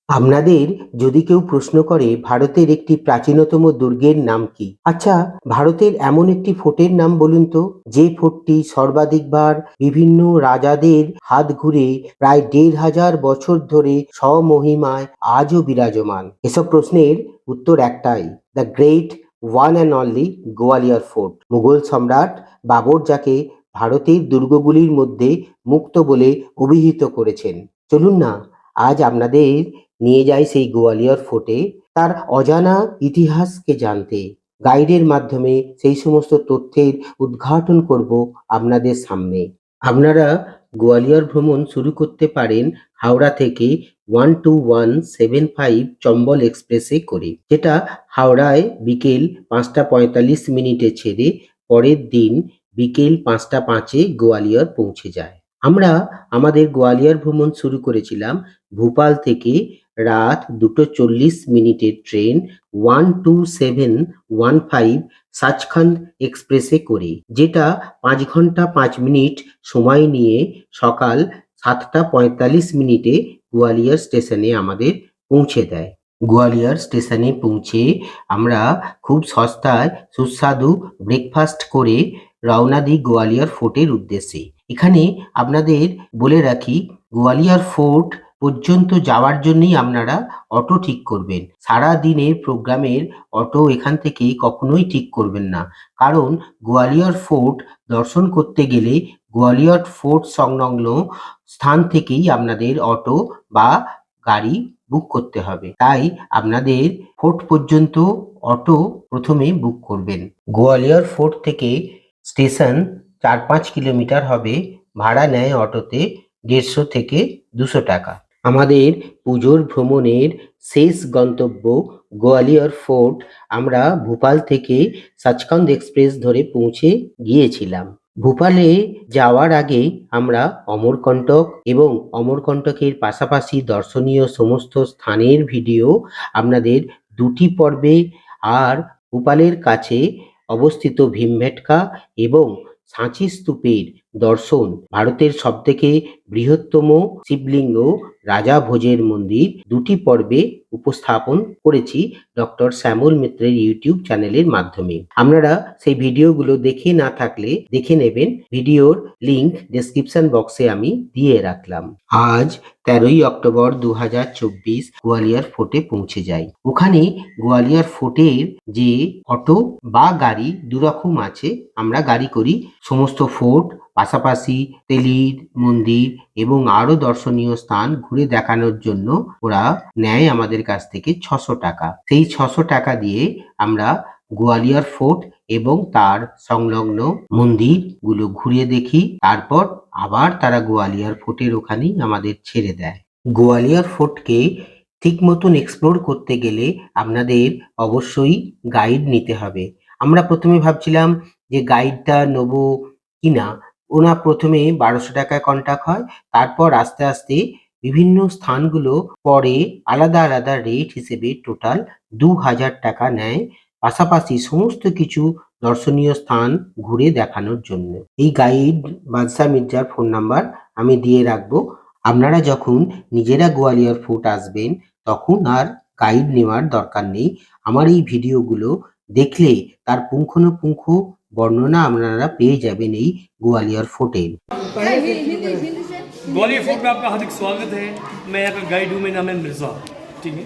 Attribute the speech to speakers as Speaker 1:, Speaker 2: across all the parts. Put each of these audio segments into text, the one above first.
Speaker 1: আপনাদের যদি কেউ প্রশ্ন করে ভারতের একটি প্রাচীনতম দুর্গের নাম কি? আচ্ছা, ভারতের এমন একটি ফোর্টের নাম বলুন তো, যে ফোর্টটি সর্বাধিকবার বিভিন্ন রাজাদের হাত ঘুরে প্রায় ১,৫০০ বছর ধরে স্বমহিমায় আজও বিরাজমান। এসব প্রশ্নের উত্তর একটাই, the great one and only Gwalior fort. Mughal সম্রাট বাবর যাকে ভারতের দুর্গগুলির মধ্যে মুক্ত বলে অভিহিত করেছেন। চলুন না আজ আপনাদের নিয়ে যাই সেই গোয়ালিয়র ফোর্টে, তার অজানা ইতিহাসকে জানতে। গাইডের মাধ্যমে সেই সমস্ত তথ্যের উদ্ঘাটন করব আপনাদের সামনে। আপনারা গোয়ালিয়র ভ্রমণ শুরু করতে পারেন হাওড়া থেকে 12175 চম্বল এক্সপ্রেসে করে, যেটা হাওড়ায় বিকেল ৫টা ৪৫ মিনিটে ছেড়ে পরের দিন বিকেল ৫টা ৫-এ গোয়ালিয়র পৌঁছে যায়। আমরা আমাদের গোয়ালিয়র ভ্রমণ শুরু করেছিলাম ভোপাল থেকে রাত ২টো ৪০ মিনিটের ট্রেন 12715 সাচখন্দ এক্সপ্রেসে করে, যেটা ৫ ঘন্টা ৫ মিনিট সময় নিয়ে সকাল ৭টা ৪৫ মিনিটে গোয়ালিয়র স্টেশনে আমাদের পৌঁছে দেয়। গোয়ালিয়র স্টেশনে পৌঁছে আমরা খুব সস্তায় সুস্বাদু ব্রেকফাস্ট করে রওনা দিই গোয়ালিয়র ফোর্টের উদ্দেশ্যে। এখানে আপনাদের বলে রাখি, গোয়ালিয়র ফোর্ট পর্যন্ত যাওয়ার জন্যই আপনারা অটো ঠিক করবেন। সারা দিনের প্রোগ্রামের অটো এখান থেকে কখনোই ঠিক করবেন না, কারণ গোয়ালিয়র ফোর্ট দর্শন করতে গেলে গোয়ালিয়র ফোর্ট সংলগ্ন স্থান থেকেই আপনাদের অটো বা গাড়ি বুক করতে হবে। তাই আপনাদের ফোর্ট পর্যন্ত অটো প্রথমে বুক করবেন। গোয়ালিয়র ফোর্ট থেকে স্টেশন ৪-৫ কিলোমিটার হবে। ভাড়া নেয় অটোতে ১৫০ থেকে ২০০ টাকা। আমাদের পুজোর ভ্রমণের শেষ গন্তব্য গোয়ালিয়র ফোর্ট আমরা ভোপাল থেকে সচখন্দ এক্সপ্রেস ধরে পৌঁছে গিয়েছিলাম। ভোপালে যাওয়ার আগে আমরা অমরকন্টক এবং অমরকন্টকের পাশাপাশি দর্শনীয় সমস্ত স্থানের ভিডিও আপনাদের ২টি পর্বে, আর ভোপালের কাছে অবস্থিত ভীমবেটকা এবং সাঁচি স্তূপের দর্শন, ভারতের সবথেকে বৃহত্তম শিবলিঙ্গ রাজা ভোজের মন্দির ২টি পর্বে উপস্থাপন করেছি ডক্টর শ্যামল মিত্রের ইউটিউব চ্যানেলের মাধ্যমে। আপনারা সেই ভিডিওগুলো দেখে না থাকলে দেখে নেবেন, ভিডিওর লিংক ডেসক্রিপশন বক্সে আমি দিয়ে রাখলাম। আজ ১৩ই অক্টোবর ২০২৪ গোয়ালিয়র ফোর্টে পৌঁছে যাই। ওখানে গোয়ালিয়র ফোর্টের যে অটো বা গাড়ি দুরকম আছে, আমরা গাড়ি করি সমস্ত ফোর্ট পাশাপাশি তেলির মন্দির এবং আরো দর্শনীয় স্থান ঘুরে দেখানোর জন্য ওরা নেয় আমাদের কাছ থেকে ৬০০ টাকা। সেই ৬০০ টাকা দিয়ে আমরা গোয়ালিয়র ফোর্ট এবং তার সংলগ্ন মন্দির গুলো ঘুরিয়ে দেখি, তারপর আবার তারা গোয়ালিয়র ফোর্টের ওখানেই আমাদের ছেড়ে দেয়। গোয়ালিয়র ফোর্টকে ঠিক মতন এক্সপ্লোর করতে গেলে আপনাদের অবশ্যই গাইড নিতে হবে। আমরা প্রথমে ভাবছিলাম যে গাইডটা নেবো কিনা। ওনা প্রথমে ১২০০ টাকায় কন্ট্যাক্ট হয়, তারপর আস্তে আস্তে বিভিন্ন স্থানগুলো পরে আলাদা আলাদা রেট হিসেবে টোটাল ২,০০০ টাকা নেয়, পাশাপাশি সমস্ত কিছু দর্শনীয় স্থান ঘুরে দেখানোর জন্য। এই গাইড বাদশাহ মির্জার ফোন নাম্বার আমি দিয়ে রাখবো। আপনারা যখন নিজেরা গোয়ালিয়র ফোর্ট আসবেন তখন আর গাইড নেওয়ার দরকার নেই। আমার এই ভিডিওগুলো দেখলে তার পুঙ্খানুপুঙ্খ বর্ণনা আপনারা পেয়ে যাবেন এই গোয়ালিয়র ফোর্টের।
Speaker 2: ग्वालियर फोर्ट में आपका हार्दिक स्वागत है। मैं यहाँ का गाइड हूँ, मेरा नाम है मिर्ज़ा। ठीक है,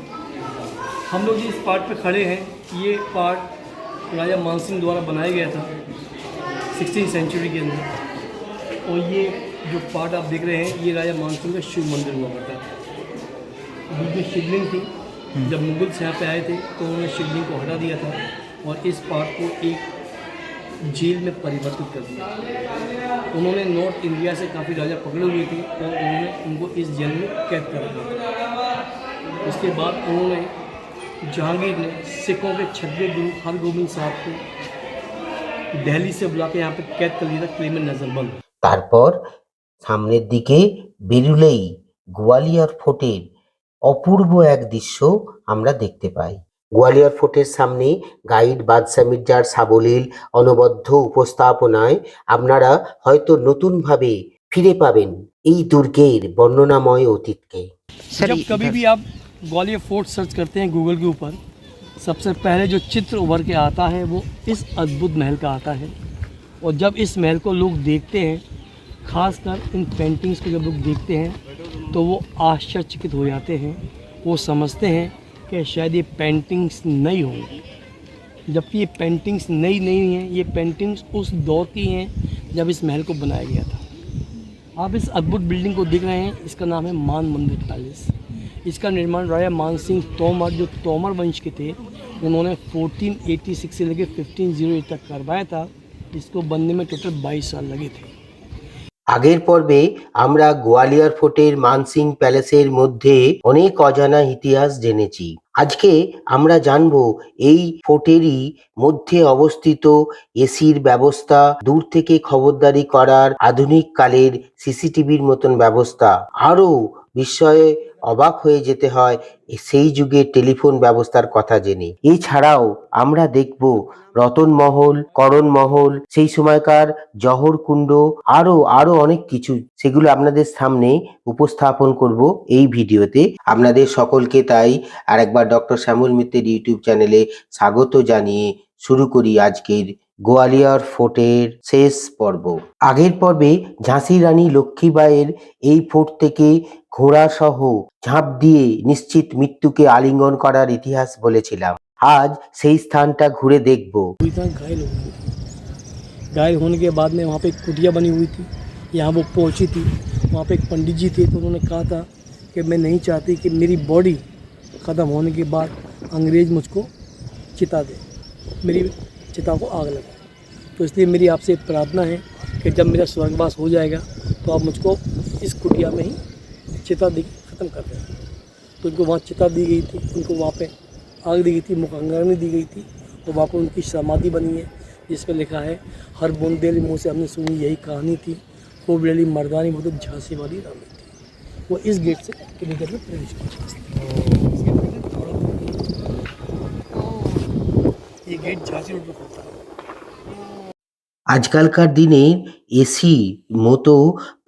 Speaker 2: हम लोग जिस पार्ट पे खड़े हैं ये पार्ट राजा मानसिंह द्वारा बनाया गया था 16वीं सेंचुरी के अंदर, और ये जो पार्ट आप देख रहे हैं ये राजा मानसिंह का शिव मंदिर हुआ करता था। बीच में शिवलिंग थी, जब मुगल यहाँ पे आए थे तो उन्होंने शिवलिंग को हटा दिया था और इस पार्ट को एक जेल में परिवर्तित कर दिया। उन्होंने नॉर्थ इंडिया से काफ़ी राजा पकड़े हुए थे और उन्होंने उनको इस जेल में कैद कर दिया। उसके बाद उन्होंने जहांगीर ने सिखों के 6वें गुरु हरगोबिंद साहब को दिल्ली से बुला के यहाँ पे कैद कर लिया था किले में नजरबंद।
Speaker 1: তারপর সামনের দিকে বেরুলেই গোয়ালিয়র ফোর্টের অপূর্ব এক দৃশ্য আমরা দেখতে পাই। গোয়ালিয়র ফোর্টের সামনে গাইড বাদশাহ মির্জার সাবলীল অনবদ্য উপস্থাপনায় আপনারা হয়তো নতুনভাবে ফিরে পাবেন এই দুর্গের বর্ণনাময় অতীতকে।
Speaker 2: जब कभी भी आप ग्वालियर फोर्ट सर्च करते हैं गूगल के ऊपर, सबसे पहले जो चित्र उभर के आता है वो इस अद्भुत महल का आता है। और जब इस महल को लोग देखते हैं, ख़ासकर इन पेंटिंग्स को जब लोग देखते हैं तो वो आश्चर्यचकित हो जाते हैं। वो समझते हैं कि शायद ये पेंटिंग्स नई होंगी, जबकि ये पेंटिंग्स नई नहीं हैं। ये पेंटिंग्स उस दौर की हैं जब इस महल को बनाया गया था। आप इस अद्भुत बिल्डिंग को देख रहे हैं, इसका नाम है मान मंदिर पैलेस। इसका निर्माण राजा मान सिंह तोमर, जो तोमर वंश के थे, उन्होंने 1486 से लेकर 1508 तक करवाया था। इसको बनने में टोटल 22 साल लगे थे।
Speaker 1: আগের পর্বে আমরা গোয়ালিয়র ফোর্টের মানসিং প্যালেসের মধ্যে অনেক অজানা ইতিহাস জেনেছি। আজকে আমরা জানবো এই ফোর্টেরই মধ্যে অবস্থিত এসির ব্যবস্থা, দূর থেকে খবরদারি করার আধুনিক কালের সিসিটিভির মতন ব্যবস্থা, আরও বিস্ময়ে অবাক হয়ে যেতে হয় সেই যুগের টেলিফোন ব্যবস্থার কথা জেনে। এছাড়াও আমরা দেখব রতনমহল, করণমহল, সেই সময়কার জহরকুণ্ড, আরো অনেক কিছু, সেগুলো আপনাদের সামনে উপস্থাপন করব এই ভিডিওতে। আপনাদের সকলকে তাই আরেকবার ডক্টর শ্যামল মিত্রের ইউটিউব চ্যানেলে স্বাগত জানিয়ে শুরু করি আজকের গোয়ালিয়র ফোর্টের শেষ পর্ব। আগের পর্বে ঝাঁসির রানী লক্ষ্মীবাঈয়ের এই ফোর্ট থেকে ঘোড়া সহ ঝাঁপ দিয়ে নিশ্চিত মৃত্যুকে আলিঙ্গন করার ইতিহাস বলেছিলাম। আজ সেই স্থানটা ঘুরে দেখব।
Speaker 2: घायल होने के बाद में वहाँ पे एक कुटिया बनी हुई थी। यहाँ वो पहुँची थी, वहाँ पे एक पंडित जी थे, तो उन्होंने कहा था कि मैं नहीं चाहती कि मेरी बॉडी ख़त्म होने के बाद अंग्रेज़ मुझको चिता दे, मेरी चिता को आग लगाए। तो इसलिए मेरी आपसे प्रार्थना है कि जब मेरा स्वर्गवास हो जाएगा तो आप मुझको इस कुटिया में ही चिता दे ख़त्म कर दें। तो उनको वहाँ चिता दी गई थी, उनको वहाँ पे आग दी गई थी, मुखाग्नि दी गई थी, और वहाँ पर उनकी समाधि बनी है जिस पर लिखा है, हर बुंदेली मुँह से हमने सुनी यही कहानी थी, खूब लेली मर्दानी वो तो झांसी वाली रानी थी। वो इस गेट से किलोमीटर में प्रवेश किया। ये गेट झांसी रोड पर खुलता है।
Speaker 1: আজকালকার দিনের এসি মতো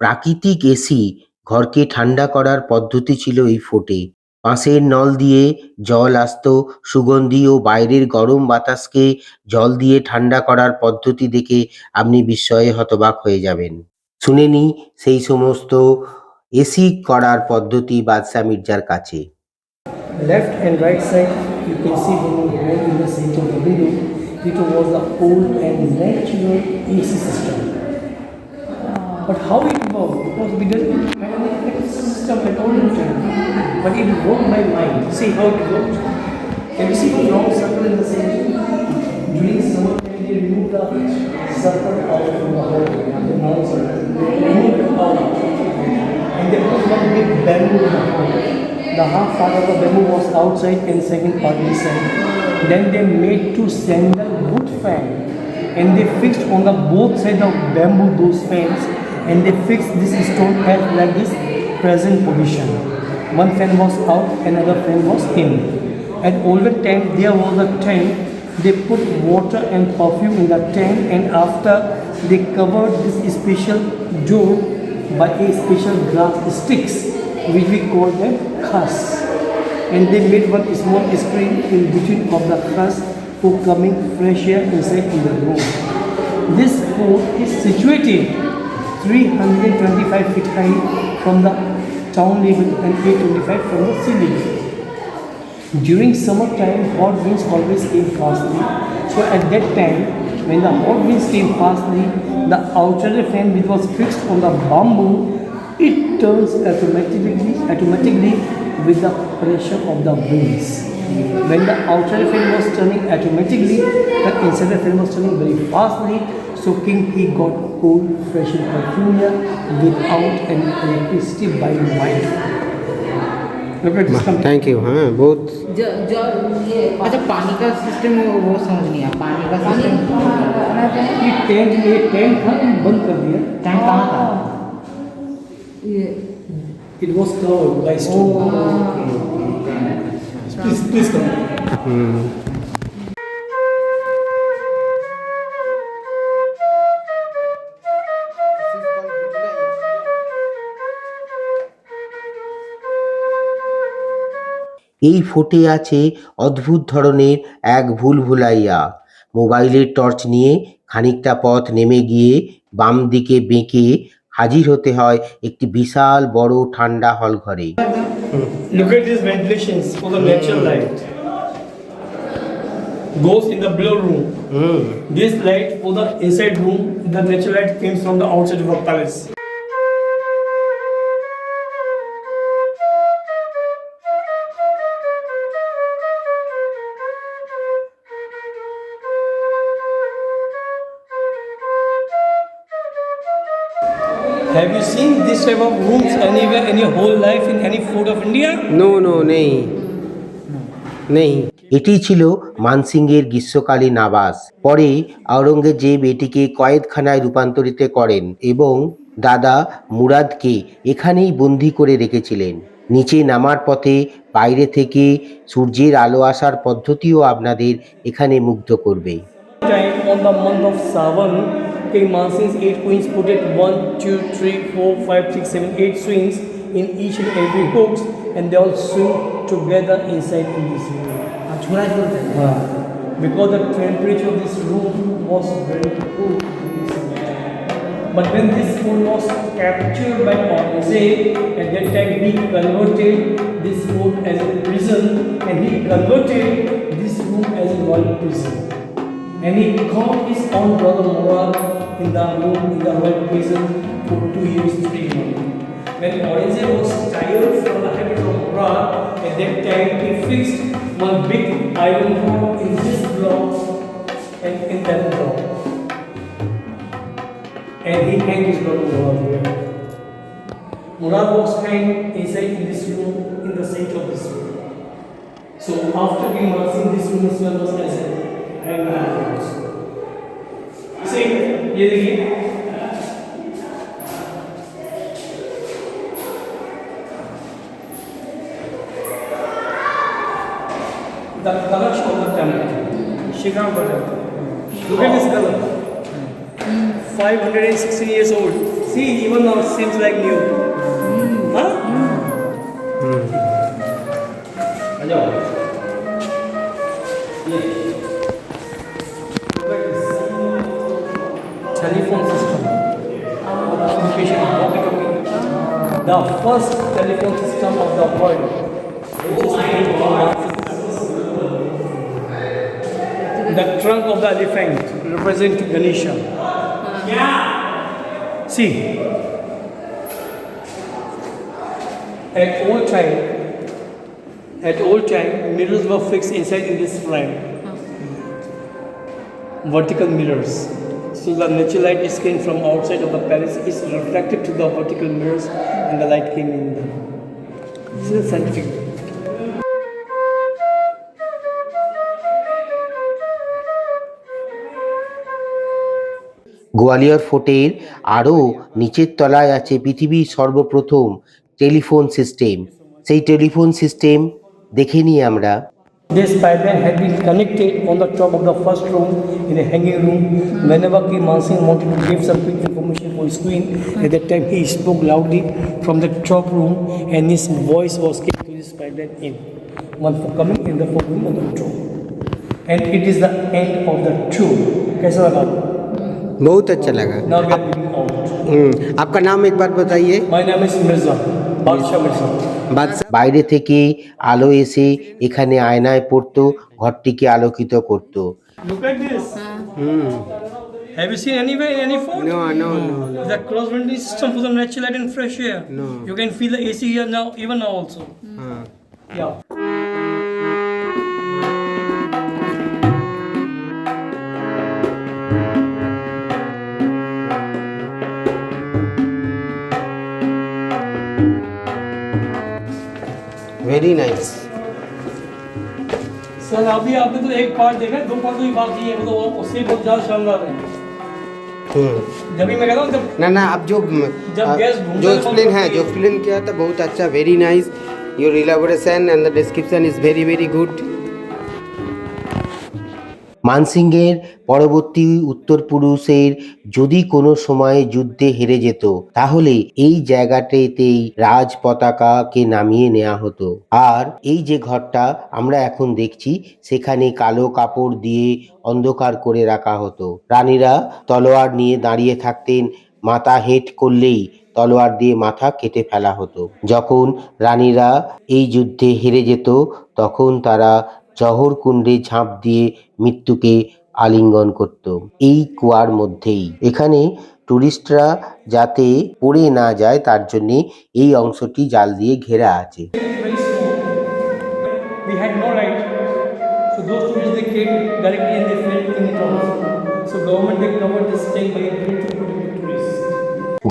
Speaker 1: প্রাকৃতিক এসি ঘরকে ঠান্ডা করার পদ্ধতি ছিল এই ফোর্টে। বাঁশের নল দিয়ে জল আসতো, সুগন্ধি ও বাইরের গরম বাতাসকে জল দিয়ে ঠান্ডা করার পদ্ধতি দেখে আপনি বিস্ময়ে হতবাক হয়ে যাবেন। শুনে নিই সেই সমস্ত এসি করার পদ্ধতি বাদশাহ মির্জার কাছে।
Speaker 2: Left and right side, you can see when you hold in the center of the window, it was the old and natural AC system. But how it worked? Because we didn't have any electricity system at all in China. But it worked by mind. See how it worked? Can you see the long circle in the center? During summer time, they remove the circle out from the whole, the non-circle. They remove it out. And they put one big bamboo in the hole. The half part of the bamboo was outside and second part inside. Then they made two single wood fan, and they fixed on the both sides of bamboo those fans, and they fixed this stone at like this present position. One fan was out, another fan was in. At older time there was a tank. They put water and perfume in the tank, and after they covered this special door by a special glass sticks, which we call them khas. And they made one small screen in between of the khas for coming fresh air inside in the room. This fort is situated 325 feet high from the town level and 825 from the sea level. During summer time, hot winds always came fastly. So at that time, when the hot winds came fastly, the outer fan which was fixed on the bamboo, it turns automatically with the pressure of the winds. When the outer fan was turning automatically, the inside fan was turning very fastly. So King he got cool, fresh and perfume without any electricity by mind. Look at this.
Speaker 1: Thank you. हाँ, बहुत
Speaker 3: अच्छा पानी का system वो समझ नहीं आया पानी का सिस्टम
Speaker 2: ये टैंक था, बंद कर दिया।
Speaker 3: टैंक कहाँ था
Speaker 2: It was covered by stone. Please come.
Speaker 1: এই ফোর্টে আছে অদ্ভুত ধরনের এক ভুলভুলাইয়া। মোবাইলের টর্চ নিয়ে খানিকটা পথ নেমে গিয়ে বাম দিকে বেঁকে হাজির হতে হয় একটি বিশাল বড় ঠান্ডা হল ঘরে।
Speaker 2: Look at these ventilations for the natural light. Goes in the below room. This light for the inside room, the natural light comes from the outside of the palace. Have you seen this type of rooms anywhere in your whole life in any fort of India?
Speaker 4: No no नहीं नहीं
Speaker 1: এটি ছিল মানসিংয়ের গ্রীষ্মকালীন আবাস। পরে আওরঙ্গজেব এটিকে কয়েদখানায় রূপান্তরিত করেন এবং দাদা মুরাদকে এখানেই বন্দি করে রেখেছিলেন। নিচে নামার পথে বাইরে থেকে সূর্যের আলো আসার পদ্ধতিও আপনাদের এখানে মুগ্ধ করবে।
Speaker 2: Time on the month of Sawan, King Mansing's 8 queens put it 1, 2, 3, 4, 5, 6, 7, 8 swings in each and every hooks, and they all swing together inside in this room.
Speaker 3: छोड़ा चलते हैं
Speaker 2: Because the temperature of this room was very cool. But when this food was captured by Aurangzeb, at that time he converted this food as a prison, and he converted this room as a royal prison. And he caught his own brother Murad in the room in the royal prison for 2 years, 3 months. When Aurangzeb was tired from the habit of Murad, at that time he fixed one big iron rod in this block and in that block. And he hanged his brother Murad here. Murad was hanged inside in this room, in the center of this room. So after being Mansingh, this room as well was as a hanging. See, ये देखिए the color of the temple, Shikamba temple. Look at this color. 516 years old. See, even now it seems like new. Huh? Hello. Yeah. Look at this. Telephone system. Communication, walkie-talkie. The first telephone system of the world. Which is made from the trunk of the elephant represents Ganesha. See, at old time, mirrors were fixed inside in this frame. Vertical mirrors. So the natural light is came from outside of the palace is reflected to the vertical mirrors, and the light came in them. This is a scientific.
Speaker 1: Gwalior ফোর্টের আরও নিচের তলায় আছে পৃথিবীর সর্বপ্রথম telephone system. সেই telephone system দেখে নিই আমরা।
Speaker 2: This pipeline had been connected on the top of the first room in a hanging room. Whenever King Mansingh wanted to give some quick information for his queen, at that time he spoke loudly from the top room, and his voice was kept to this pipeline in. One for coming in the for going on the top. And it is the end of the tour. कैसा लगा?
Speaker 4: बहुत अच्छा लगा।
Speaker 2: Now we are moving out.
Speaker 4: आपका नाम एक बार बताइए।
Speaker 2: My name is Mirza, Badsha Mirza.
Speaker 4: बादशाह।
Speaker 1: বাইরে থেকে আলো এসে এখানে আয়নায় পড়তো, ঘরটিকে আলোকিত করত।
Speaker 2: Look at this. Have you seen anywhere in any fort?
Speaker 4: No, no, no, no.
Speaker 2: The cross ventilation system for the natural light and fresh air.
Speaker 4: No.
Speaker 2: You can feel the AC here now, even now also.
Speaker 4: हाँ।
Speaker 2: Yeah.
Speaker 4: Very nice.
Speaker 2: Sir अभी आपने तो एक part देखा, 2 part तो ही बाकी है, मतलब वो उससे बहुत ज़्यादा शानदार है। जब भी मैं कहता हूँ जब
Speaker 4: ना ना आप जो
Speaker 2: गैस ढूंढते
Speaker 4: जो
Speaker 2: हैं,
Speaker 4: एक्सप्लेन है
Speaker 2: तो
Speaker 4: जो एक्सप्लेन किया था बहुत अच्छा, very nice. Your elaboration and the description is very very good.
Speaker 1: মানসিংয়ের পরবর্তী উত্তরপুরুষের যদি কোনো সময় যুদ্ধে হেরে যেত তাহলে এই জায়গাটাতেই রাজ পতাকাকে নামিয়ে নেওয়া হতো। আর এই যে ঘরটা আমরা এখন দেখছি সেখানে কালো কাপড় দিয়ে অন্ধকার করে রাখা হতো। রানীরা তলোয়ার নিয়ে দাঁড়িয়ে থাকতেন, মাথা হেট করলেই তলোয়ার দিয়ে মাথা কেটে ফেলা হতো। যখন রানীরা এই যুদ্ধে হেরে যেত তখন তারা জহর কুণ্ডে ঝাঁপ দিয়ে মৃত্যুকে আলিঙ্গন করত এই কুয়ার মধ্যেই। এখানে টুরিস্টরা যাতে পড়ে না যায় তার জন্যে এই অংশটি জাল দিয়ে ঘেরা আছে।
Speaker 2: We had no right. So those tourists they came directly and they fell in it also. So government they covered this thing by a bridge to protect the tourists.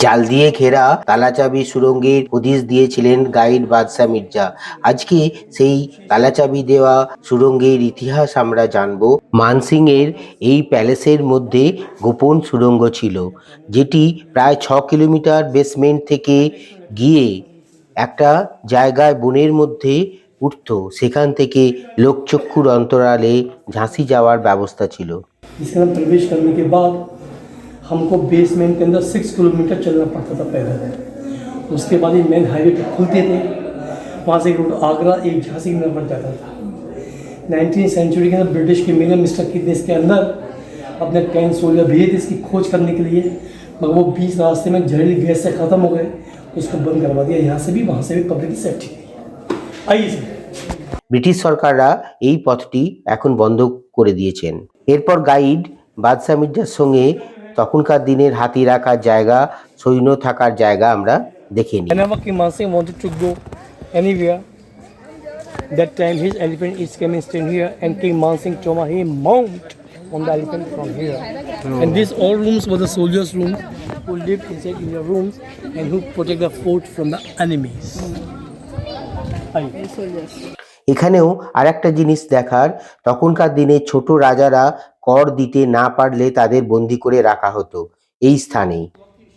Speaker 1: জাল দিয়ে ঘেরা তালাচাবি সুড়ঙ্গের হদিশ দিয়েছিলেন গাইড বাদশা মির্জা। আজকে সেই তালাচাবি দেওয়া সুড়ঙ্গের ইতিহাস আমরা জানব। মানসিং এর এই প্যালেসের মধ্যে গোপন সুড়ঙ্গ ছিল, যেটি প্রায় 6 কিলোমিটার বেসমেন্ট থেকে গিয়ে একটা জায়গায় বনের মধ্যে উঠত। সেখান থেকে লোকচক্ষুর অন্তরালে ঝাঁসি যাওয়ার ব্যবস্থা ছিল।
Speaker 2: इसके अंदर प्रवेश करने के बाद हमको बेसमेंट के अंदर 6 किलोमीटर चलना पड़ता था पैदल। उसके बाद ये मेन हाईवे पे खुलते थे, वहाँ से रोड आगरा एक झांसी के अंदर बढ़ जाता था। 19वीं सेंचुरी के अंदर ब्रिटिश के मिलियम मिस्टर किड ने इसके अंदर अपने 10 सोल्जर भेजे थे इसकी खोज करने के लिए, मगर वो 20 रास्ते में जहरीली गैस से ख़त्म हो गए, उसको बंद करवा दिया। यहाँ से भी वहाँ से भी पब्लिक की सेफ्टी नहीं है। आइए सर।
Speaker 1: ব্রিটিশ সরকাররা এই পথটি এখন বন্ধ করে দিয়েছেন। এরপর গাইড বাদশা মির্জার সঙ্গে তখনকার দিনের হাতি রাখার জায়গা, সৈন্য থাকার জায়গা আমরা দেখে নিই।
Speaker 2: Whenever King Mansingh wanted to go anywhere, that time his elephant is came and stand here, and King Mansingh Choma he mount on the elephant from here. And these all rooms were the soldiers' rooms who lived inside in the rooms and who protect the fort from the enemies.
Speaker 1: এখানেও আর একটা জিনিস দেখার, তখনকার দিনে ছোট রাজারা কর দিতে না পারলে তাদের বন্দি করে রাখা হতো এই স্থানেই,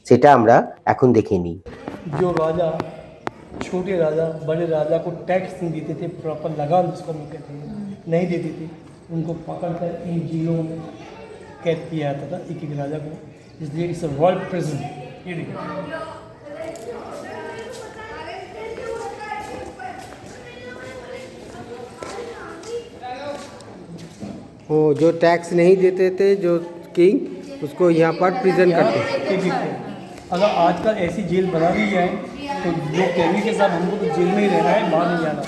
Speaker 1: সেটা আমরা এখন দেখে নিই।
Speaker 2: जो राजा छोटे राजा बड़े राजा को टैक्स नहीं देते थे, प्रॉपर लगान जिसको हम कहते हैं, नहीं देते थे, उनको पकड़कर इन जेलों में कैद किया जाता था एक एक राजा को। इसलिए इट्स अ रॉयल प्रिजन। ये देखिए
Speaker 4: वो जो टैक्स नहीं देते थे जो किंग, उसको यहाँ पर प्रिजन करते थे।
Speaker 2: ये देखिए, अगर आजकल ऐसी जेल बना दी जाए तो लोग कहेंगे कि साहब हमको तो जेल में ही रहना है, बाहर नहीं जाना।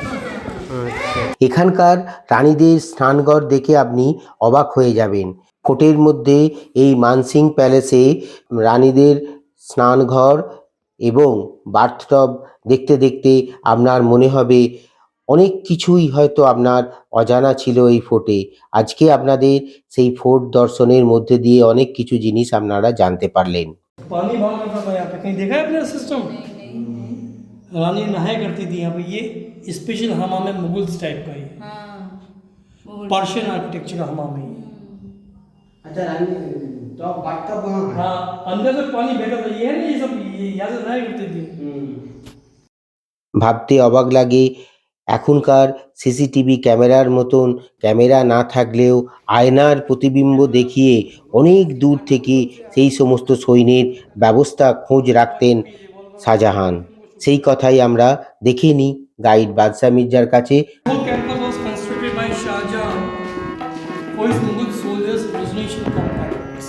Speaker 4: अच्छा,
Speaker 1: এখানকার রানীদের স্নানঘর দেখে আপনি অবাক হয়ে যাবেন। ফোর্টের মধ্যে এই মানসিং প্যালেসে রানীদের স্নানঘর এবং বাথটব দেখতে দেখতে আপনার মনে হবে অনেক কিছুই হয়তো আপনার অজানা ছিল এই ফোর্টে। আজকে আপনাদের সেই ফোর্ট দর্শনের মধ্যে দিয়ে অনেক কিছু জিনিস আপনারা জানতে পারলেন।
Speaker 2: पानी भाग करता था यहाँ पे, कहीं देखा है अपना सिस्टम? रानी नहाया करती थी यहाँ पे। ये स्पेशल हमाम है मुगल्स टाइप का, ये पर्शियन आर्किटेक्चर का हमाम है।
Speaker 4: अच्छा रानी तो बाथटब वहाँ है।
Speaker 2: हाँ, अंदर से पानी बहता था। ये है ना, ये सब यहाँ से नहाया करती थी।
Speaker 1: ভাবতে অবাক লাগে, এখনকার সিসিটিভি ক্যামেরার মতন ক্যামেরা না থাকলেও আয়নার প্রতিবিম্ব দেখিয়ে অনেক দূর থেকে সেই সমস্ত সৈন্যের ব্যবস্থা খোঁজ রাখতেন শাহজাহান। সেই কথাই আমরা দেখে নিই গাইড বাদশা মির্জার কাছে।
Speaker 2: whole campus was constructed by Shah Jahan for his Mughal soldiers' residential complex.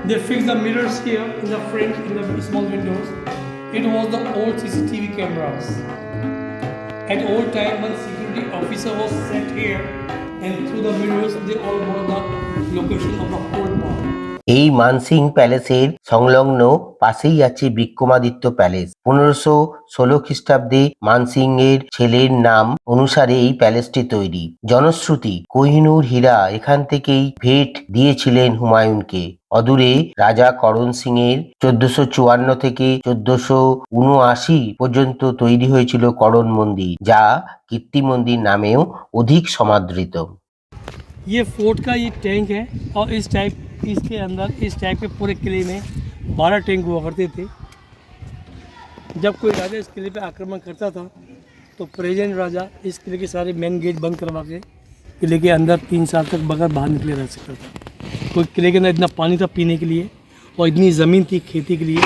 Speaker 2: They fixed the mirrors here in the front, in the small windows. It was the old CCTV cameras. At all time, one security officer was sent here, and through the mirrors, they all know the location of the whole park.
Speaker 1: এই মানসিং প্যালেসের সংলগ্ন পাশেই আছে Vikramaditya palace. 1516 খ্রিস্টাব্দে মানসিং এর ছেলের নাম অনুসারে এই প্যালেসটি তৈরি। জনশ্রুতি কোহিনূর হীরা এখান থেকেই ভেট দিয়েছিলেন হুমায়ুনকে। অদূরে রাজা করণ সিং এর 1454 থেকে 1479 পর্যন্ত তৈরি হয়েছিল করণ মন্দির, যা কীর্তি মন্দির নামেও অধিক সমাদৃত।
Speaker 2: ये फोर्ट का ये टैंक है, और इसके अंदर इस टाइप के पूरे किले में 12 टैंक हुआ करते थे। जब कोई राजा इस किले पे आक्रमण करता था तो प्रेजेंट राजा इस किले के सारे मेन गेट बंद करवा के किले के अंदर 3 साल तक बगैर बाहर निकले रह सकता था। कोई किले के अंदर इतना पानी था पीने के लिए और इतनी ज़मीन थी खेती के लिए,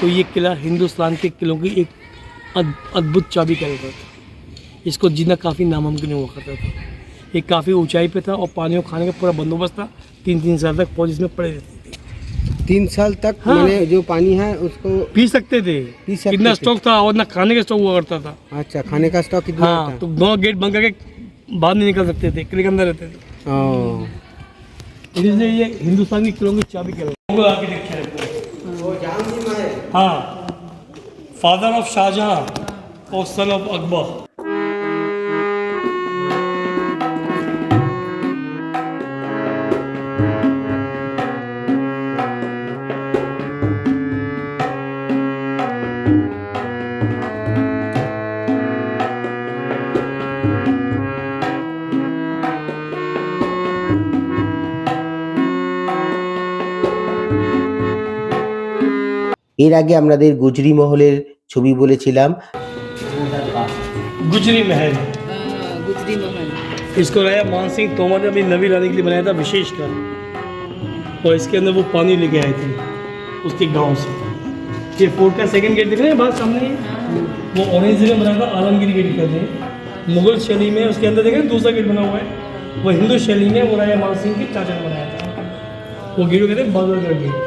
Speaker 2: तो ये किला हिंदुस्तान के किलों की एक अद्भुत चाबी का था। इसको जीना काफ़ी नामुमकिन हुआ करता था। ये काफ़ी ऊंचाई पे था और पानी और खाने का पूरा बंदोबस्त था। 3-3 साल तक फौज इसमें पड़े रहती थी।
Speaker 4: 3 साल तक
Speaker 2: हाँ।
Speaker 4: मैंने जो पानी है उसको
Speaker 2: पी सकते थे,
Speaker 4: पी सकते
Speaker 2: कितना
Speaker 4: थे।
Speaker 2: स्टॉक था और ना खाने का स्टॉक हुआ करता था।
Speaker 4: अच्छा, खाने का स्टॉक कितना
Speaker 2: हाँ,
Speaker 4: था?
Speaker 2: तो दोनों गेट बंद करके बाहर नहीं निकल सकते थे, किले के अंदर रहते थे।
Speaker 4: ओह,
Speaker 2: इसलिए ये हिंदुस्तान की किलों की चाबी कहलाती है। मुगल आर्किटेक्चर है। हाँ, फादर ऑफ शाहजहां और सन ऑफ अकबर।
Speaker 1: এর আগে আপনাদের গুজরি মহলের ছবি বলেছিলাম।
Speaker 2: गुजरी महल,
Speaker 3: गुजरी महल।
Speaker 2: इसको राजा मान सिंह तोमर ने अपनी नवी रानी के लिए बनाया था विशेषकर, और इसके अंदर वो पानी लेके आए थे उसके गांव से। ये फोर्ट का सेकंड गेट दिख रहे हैं बाहर सामने, वो ऑरेंज में बनाया था, आलमगीर गेट कहते हैं। मुगल शैली में उसके अंदर देखें दूसरा गेट बना हुआ है, वो हिंदू शैली में वो राजा मान सिंह के चाचा ने बनाया था। वो गेट को कहते हैं बागलगढ़ गेट।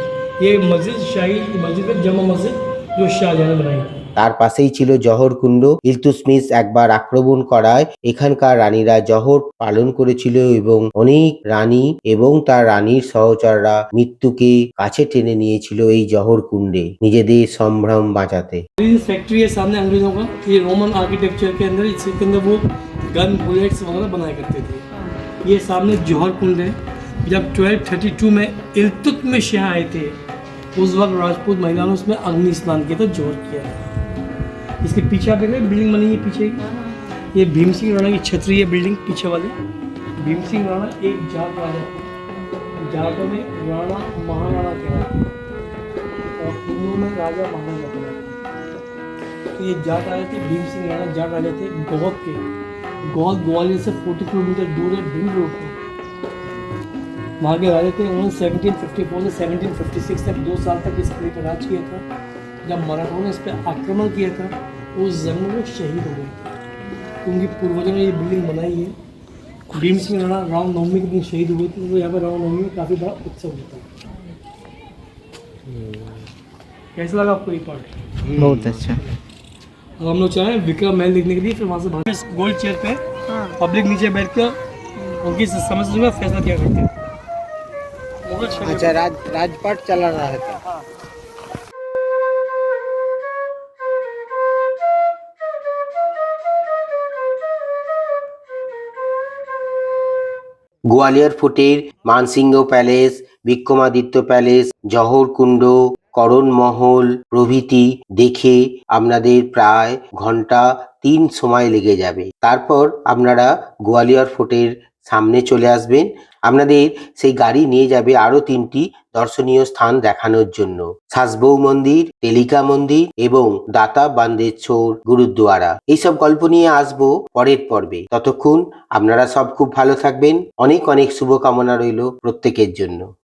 Speaker 2: ये मस्जिद शाही मस्जिद है, जमा मस्जिद, जो शाहजहां ने बनाई थी।
Speaker 1: তার পাশেই ছিল জহর কুণ্ড। ইলতুৎমিশ একবার আক্রমণ করায় এখানকার রানীরা জহর পালন করেছিল এবং অনেক রানী এবং তার রানীর সহচররা মৃত্যুকে কাছে টেনে নিয়েছিল এই জহর কুণ্ডে নিজেদের সম্ভ্রম বাঁচাতে।
Speaker 2: फैक्ट्री है सामने अंग्रेजों का, ये रोमन आर्किटेक्चर के अंदर, इसके अंदर वो गन बुलेट्स वगैरह बनाया करते थे। ये सामने जौहर कुंड है। जब 1232 में इल्तुतमिश यहाँ आए थे, उस वक्त राजपूत महिलाओं ने उसमें अग्नि स्नान किया था, जौहर किया था। इसके पीछे आप देख रहे हैं बिल्डिंग बनी है पीछे, ये भीम सिंह राणा की छतरी है बिल्डिंग पीछे वाली। भीम सिंह राणा एक जाट राजा, जाटों में राणा महाराणा कहलाते हैं और हिंदुओं में राजा महाराजा कहलाते हैं। तो ये जाट राजा थे, भीम सिंह राणा जाट राजा थे गौहद के। गौहद ग्वालियर से 40 किलोमीटर दूर है, भिंड रोड पर। वहाँ के राजा थे, उन्होंने 1754 से 1756 तक 2 साल तक इस किले पर राज किया था। जब मराठों ने इस पर आक्रमण किया था, उस जंग में वो शहीद हो गए थे। उनके पूर्वजों ने ये बिल्डिंग बनाई है। भीम सिंह राणा रामनवमी के दिन शहीद हुए थे, तो यहाँ पर रामनवमी में काफ़ी बड़ा उत्सव होता है। कैसा लगा आपको ये पार्ट?
Speaker 3: बहुत अच्छा।
Speaker 2: अब हम लोग चाहें विक्रम महल देखने के लिए, फिर वहाँ से बाहर गोल्ड चेयर पे पब्लिक नीचे बैठ कर उनकी समस्या में फैसला किया करते हैं। मुगल शैली में।
Speaker 4: अच्छा, राजपाट चला रहा था।
Speaker 1: গোয়ালিয়র ফোর্টের মানসিংহ প্যালেস, বিক্রমাদিত্য প্যালেস, জহর কুণ্ড, করণ মহল প্রভৃতি দেখে আপনাদের প্রায় ঘন্টা 3 সময় লেগে যাবে। তারপর আপনারা গোয়ালিয়র ফোর্টের সামনে চলে আসবেন। আপনাদের সেই গাড়ি নিয়ে যাবে আরো 3টি দর্শনীয় স্থান দেখানোর জন্য। সাসবৌ মন্দির, তেলিকা মন্দির এবং দাতা বান্দেশ্বর গুরুদ্বারা। এইসব গল্প নিয়ে আসবো পরের পর্বে। ততক্ষণ আপনারা সব খুব ভালো থাকবেন। অনেক অনেক শুভকামনা রইল প্রত্যেকের জন্য।